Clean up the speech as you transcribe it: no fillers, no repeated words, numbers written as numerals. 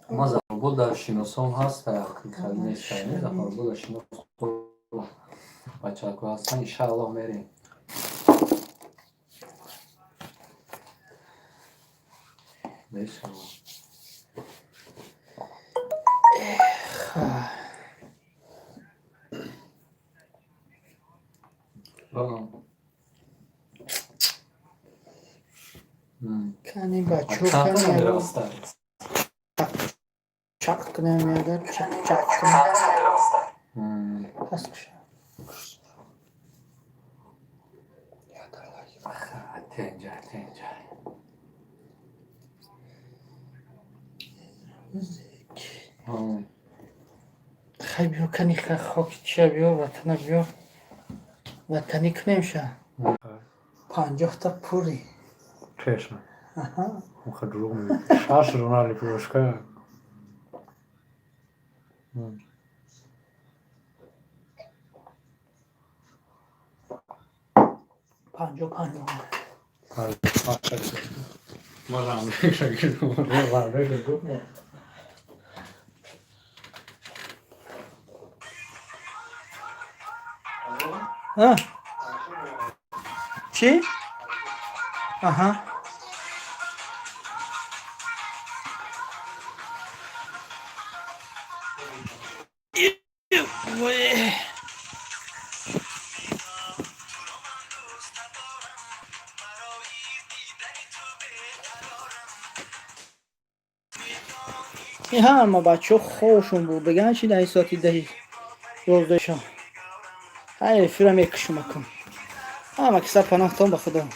ما زمان در شناسان هست خیلی نیست زمان در شناسان بچه ها هستن انشاءالله میریم بیشتر کنی بچه ها کنی چک کنم یادر چک کنم هست کشم تنجا خیلی بیو کنی خاکی چه بیو وطنه بیو وطنی کنیم شه 50 تا پوری چشم مخه دروغ میگه 60 رونالی پروشکه پنجاه ما رمزه شکل چی؟ آها این همه بچه خوشون بود بگن چی دهی ساعتی دهی روزشان هی فیرم یکشو مکن همه کسر پناهتان به خدا